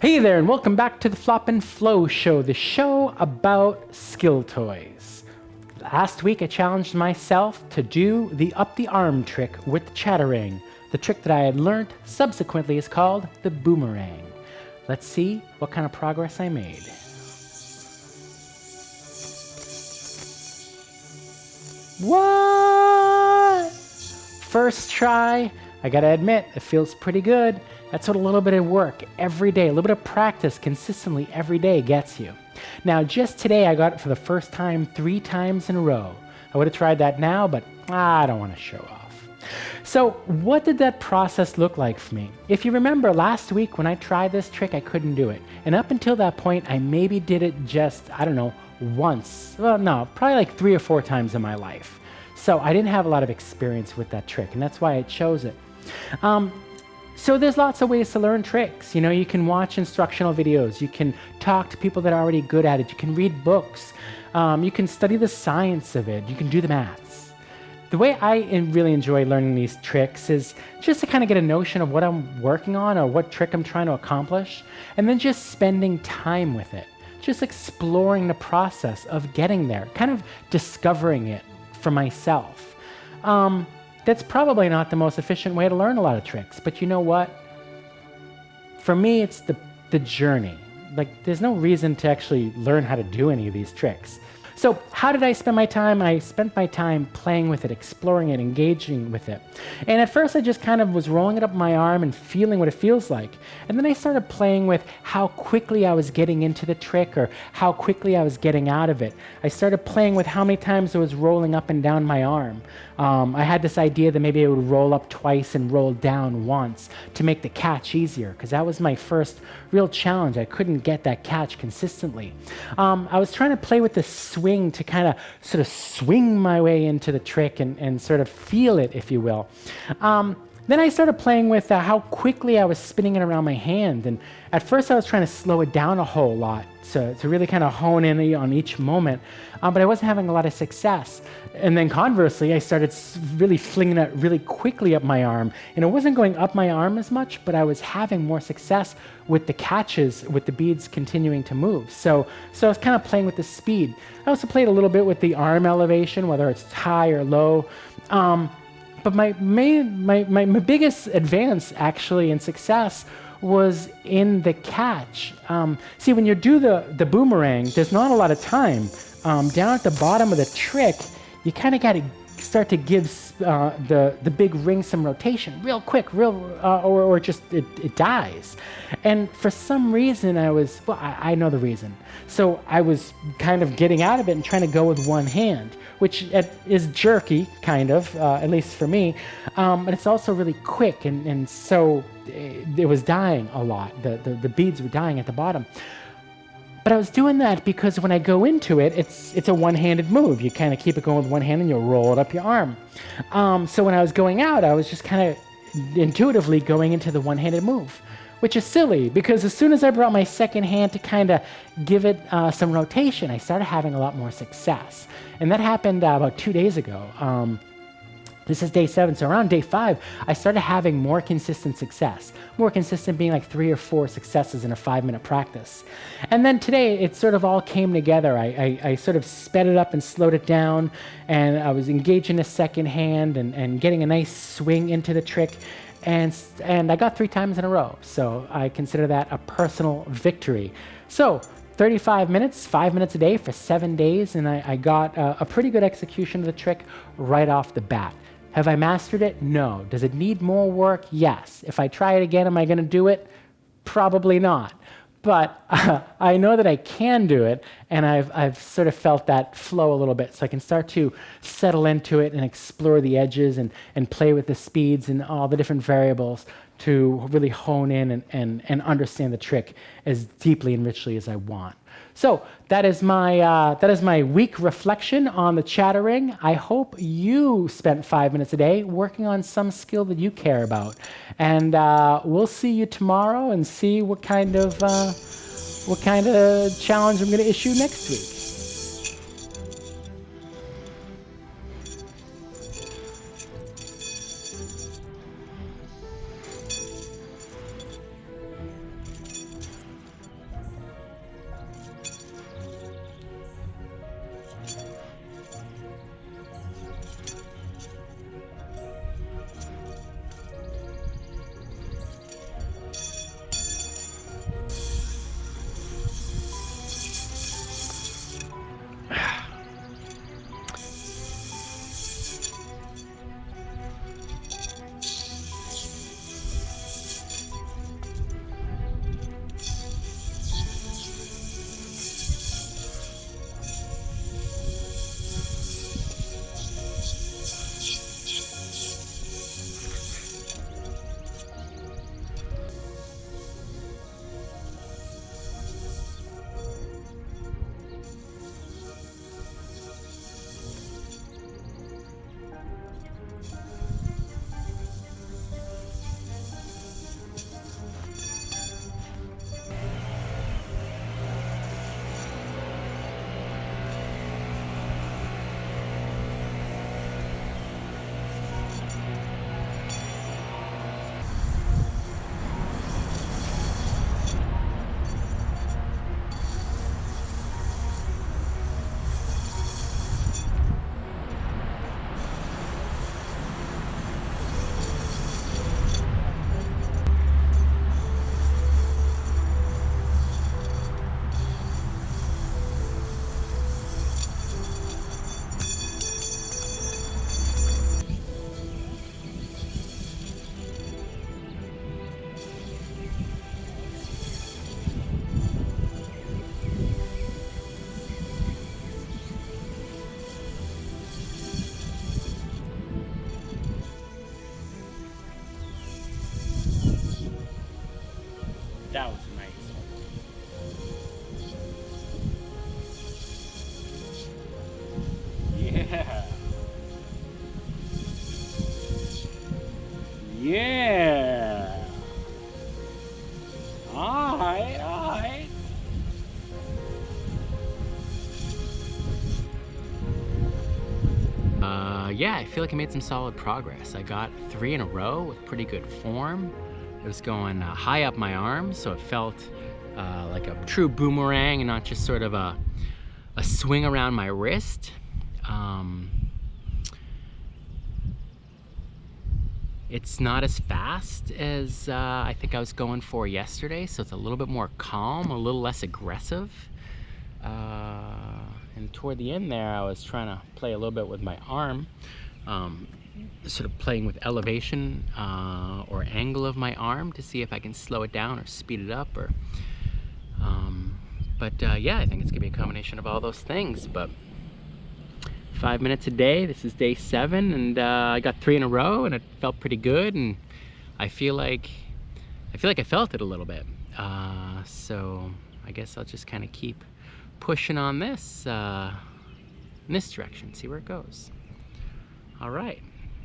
Hey there, and welcome back to the Flop and Flow Show, the show about skill toys. Last week I challenged myself to do the up the arm trick with the chattering. The trick that I had learned subsequently is called the boomerang. Let's see what kind of progress I made. What? First try, I gotta admit, it feels pretty good. That's what a little bit of work every day, a little bit of practice consistently every day gets you. Now, just today, I got it for the first time 3 times in a row. I would have tried that now, but I don't want to show off. So what did that process look like for me? If you remember last week when I tried this trick, I couldn't do it. And up until that point, I maybe did it just, I don't know, once. Well, no, probably like 3 or 4 times in my life. So I didn't have a lot of experience with that trick, and that's why I chose it. So there's lots of ways to learn tricks. You know, you can watch instructional videos. You can talk to people that are already good at it. You can read books. You can study the science of it. You can do the maths. The way I really enjoy learning these tricks is just to kind of get a notion of what I'm working on or what trick I'm trying to accomplish, and then just spending time with it. Just exploring the process of getting there, kind of discovering it for myself. That's probably not the most efficient way to learn a lot of tricks, but you know what? For me, it's the journey. Like, there's no reason to actually learn how to do any of these tricks. So how did I spend my time? I spent my time playing with it, exploring it, engaging with it. And at first I just kind of was rolling it up my arm and feeling what it feels like. And then I started playing with how quickly I was getting into the trick or how quickly I was getting out of it. I started playing with how many times I was rolling up and down my arm. I had this idea that maybe I would roll up twice and roll down once to make the catch easier, because that was my first real challenge. I couldn't get that catch consistently. I was trying to play with the swing to kind of sort of swing my way into the trick and sort of feel it, if you will. Then I started playing with how quickly I was spinning it around my hand. And at first I was trying to slow it down a whole lot to really kind of hone in on each moment, but I wasn't having a lot of success. And then conversely, I started really flinging it really quickly up my arm. And it wasn't going up my arm as much, but I was having more success with the catches, with the beads continuing to move. So I was kind of playing with the speed. I also played a little bit with the arm elevation, whether it's high or low. But my biggest advance actually in success was in the catch. See, when you do the boomerang, there's not a lot of time. Down at the bottom of the trick, you kind of got to start to give the big ring some rotation real quick, or just it dies. And for some reason I know the reason. So I was kind of getting out of it and trying to go with one hand, which is jerky, kind of, at least for me. But it's also really quick, and so it was dying a lot. The beads were dying at the bottom. But I was doing that because when I go into it, it's a one-handed move. You kind of keep it going with one hand and you'll roll it up your arm. So when I was going out, I was just kind of intuitively going into the one-handed move, which is silly because as soon as I brought my second hand to kind of give it some rotation, I started having a lot more success. And that happened about 2 days ago. This is day 7, so around day 5, I started having more consistent success. More consistent being like 3 or 4 successes in a 5-minute practice. And then today, it sort of all came together. I sort of sped it up and slowed it down, and I was engaging the second hand and getting a nice swing into the trick. And I got 3 times in a row, so I consider that a personal victory. So 35 minutes, 5 minutes a day for 7 days, and I got a pretty good execution of the trick right off the bat. Have I mastered it? No. Does it need more work? Yes. If I try it again, am I going to do it? Probably not. But I know that I can do it, and I've sort of felt that flow a little bit, so I can start to settle into it and explore the edges and play with the speeds and all the different variables to really hone in and understand the trick as deeply and richly as I want. So that is my week reflection on the chattering. I hope you spent 5 minutes a day working on some skill that you care about. And we'll see you tomorrow and see what kind of challenge I'm going to issue next week. Alright. Yeah, I feel like I made some solid progress. I got 3 in a row with pretty good form. It was going high up my arm, so it felt like a true boomerang and not just sort of a swing around my wrist. It's not as fast as I think I was going for yesterday, so it's a little bit more calm, a little less aggressive. And toward the end there, I was trying to play a little bit with my arm, sort of playing with elevation or angle of my arm to see if I can slow it down or speed it up. Yeah, I think it's gonna be a combination of all those things. But 5 minutes a day, this is day 7, and I got 3 in a row, and it felt pretty good, and I feel like I felt it a little bit. So I guess I'll just kind of keep pushing on this in this direction, see where it goes. All right.